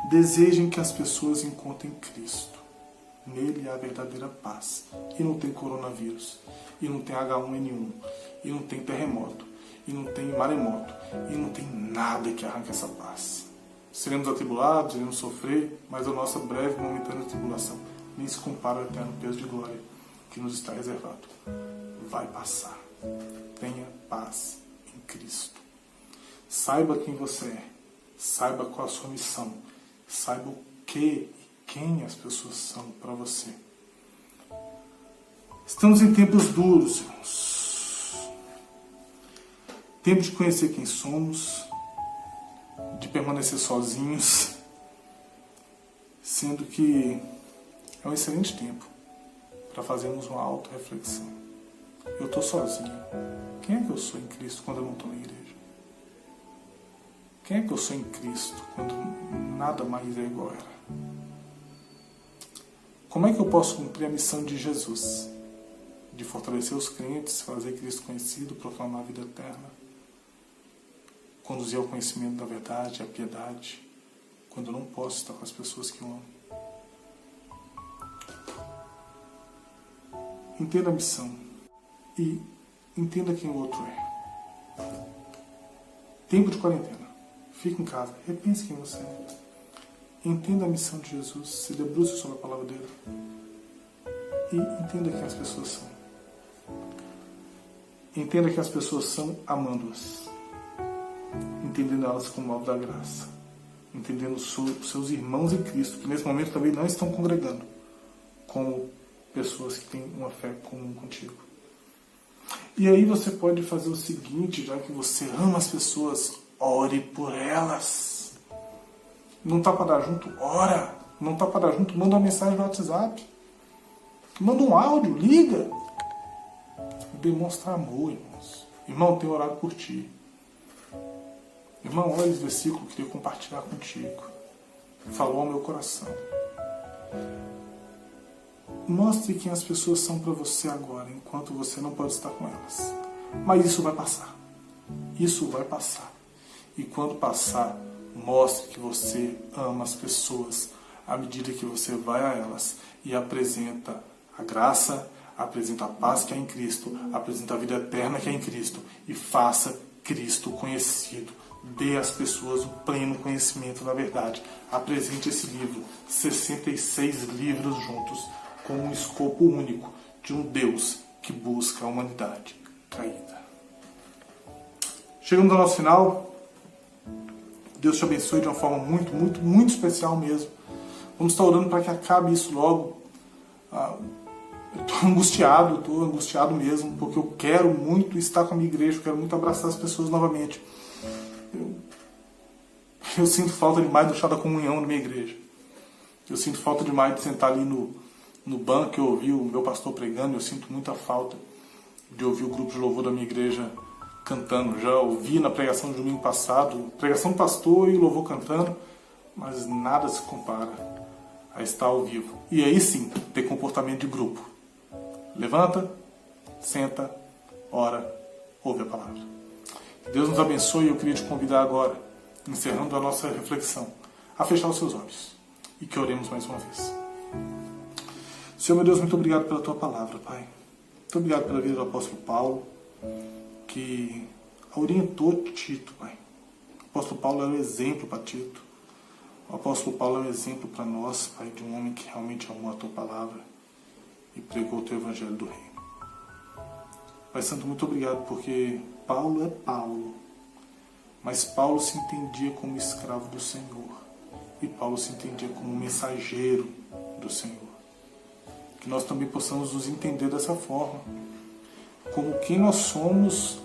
Desejem que as pessoas encontrem Cristo. Nele há a verdadeira paz. E não tem coronavírus. E não tem H1N1. E não tem terremoto. E não tem maremoto. E não tem nada que arranque essa paz. Seremos atribulados, iremos sofrer, mas a nossa breve e momentânea tribulação nem se compara ao eterno peso de glória que nos está reservado. Vai passar. Tenha paz em Cristo. Saiba quem você é. Saiba qual a sua missão. Saiba o que e quem as pessoas são para você. Estamos em tempos duros, irmãos. Tempo de conhecer quem somos, de permanecer sozinhos, sendo que é um excelente tempo para fazermos uma auto-reflexão. Eu estou sozinho. Quem é que eu sou em Cristo quando eu não estou na igreja? Quem é que eu sou em Cristo quando nada mais é igual era? Como é que eu posso cumprir a missão de Jesus? De fortalecer os crentes, fazer Cristo conhecido, proclamar a vida eterna, conduzir ao conhecimento da verdade, à piedade, quando eu não posso estar com as pessoas que eu amo. Entenda a missão e entenda quem o outro é. Tempo de quarentena. Fique em casa, repense quem você é. Entenda a missão de Jesus, se debruce sobre a palavra dele e entenda quem as pessoas são. Entenda que as pessoas são amando-as, entendendo elas como alvo da graça, entendendo os seus irmãos em Cristo, que nesse momento também não estão congregando, como pessoas que têm uma fé comum contigo. E aí você pode fazer o seguinte, já que você ama as pessoas, ore por elas. Não está para dar junto? Ora. Não está para dar junto? Manda uma mensagem no WhatsApp. Manda um áudio, liga. Demonstra amor, irmãos. Irmão, tenho orado por ti. Irmão, olha esse versículo, eu queria compartilhar contigo. Falou ao meu coração. Mostre quem as pessoas são para você agora, enquanto você não pode estar com elas. Mas isso vai passar. Isso vai passar. E quando passar, mostre que você ama as pessoas à medida que você vai a elas e apresenta a graça, apresenta a paz que é em Cristo, apresenta a vida eterna que é em Cristo e faça Cristo conhecido. Dê às pessoas o pleno conhecimento da verdade. Apresente esse livro, 66 livros juntos, com um escopo único de um Deus que busca a humanidade caída. Chegamos ao nosso final. Deus te abençoe de uma forma muito, muito, muito especial mesmo. Vamos estar orando para que acabe isso logo. Eu estou angustiado mesmo, porque eu quero muito estar com a minha igreja, eu quero muito abraçar as pessoas novamente. Eu sinto falta demais do chá da comunhão na minha igreja. Eu sinto falta demais de sentar ali no banco e ouvir o meu pastor pregando. Eu sinto muita falta de ouvir o grupo de louvor da minha igreja cantando. Já ouvi na pregação do domingo passado, pregação do pastor e louvor cantando, mas nada se compara a estar ao vivo. E aí sim, ter comportamento de grupo. Levanta, senta, ora, ouve a palavra. Que Deus nos abençoe e eu queria te convidar agora, encerrando a nossa reflexão, a fechar os seus olhos e que oremos mais uma vez. Senhor meu Deus, muito obrigado pela tua palavra, Pai. Muito obrigado pela vida do apóstolo Paulo, que orientou Tito, Pai. O apóstolo Paulo é um exemplo para Tito. O apóstolo Paulo é um exemplo para nós, Pai, de um homem que realmente amou a tua palavra e pregou o teu evangelho do reino. Pai Santo, muito obrigado, porque Paulo é Paulo, mas Paulo se entendia como escravo do Senhor e Paulo se entendia como mensageiro do Senhor. Que nós também possamos nos entender dessa forma, como quem nós somos,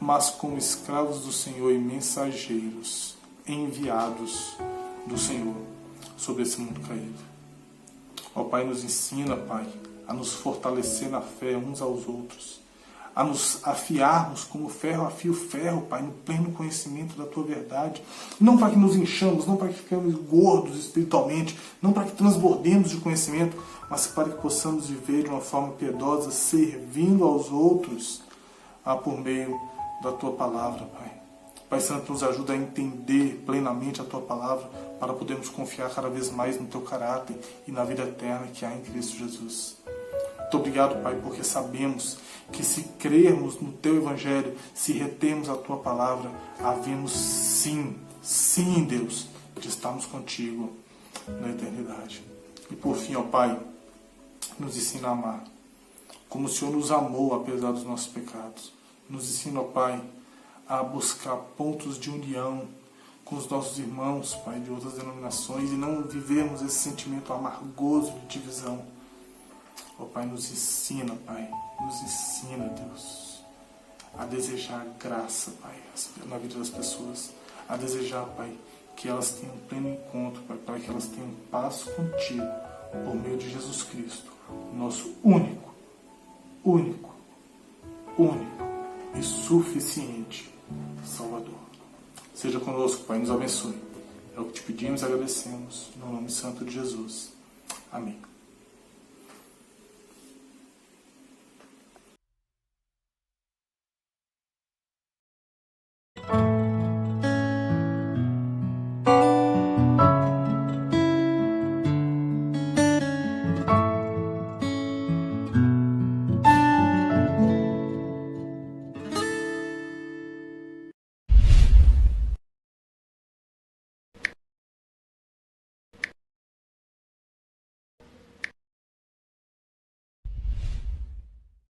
mas como escravos do Senhor e mensageiros, enviados do Senhor sobre esse mundo caído. Ó Pai, nos ensina, Pai, a nos fortalecer na fé uns aos outros, a nos afiarmos como ferro afia o ferro, Pai, no pleno conhecimento da Tua verdade. Não para que nos enchamos, não para que fiquemos gordos espiritualmente, não para que transbordemos de conhecimento, mas para que possamos viver de uma forma piedosa, servindo aos outros por meio da Tua palavra, Pai. Pai Santo, nos ajuda a entender plenamente a Tua palavra para podermos confiar cada vez mais no Teu caráter e na vida eterna que há em Cristo Jesus. Muito obrigado, Pai, porque sabemos que se crermos no Teu Evangelho, se retermos a Tua palavra, havemos sim, Deus, de estarmos contigo na eternidade. E por fim, ó Pai, nos ensina a amar, como o Senhor nos amou apesar dos nossos pecados. Nos ensina, ó Pai, a buscar pontos de união com os nossos irmãos, Pai, de outras denominações, e não vivermos esse sentimento amargoso de divisão. Ó Pai, nos ensina, Deus, a desejar graça, Pai, na vida das pessoas, a desejar, Pai, que elas tenham um pleno encontro, Pai, para que elas tenham paz contigo, por meio de Jesus Cristo, nosso único e suficiente Salvador. Seja conosco, Pai, nos abençoe. É o que te pedimos e agradecemos, no nome santo de Jesus. Amém.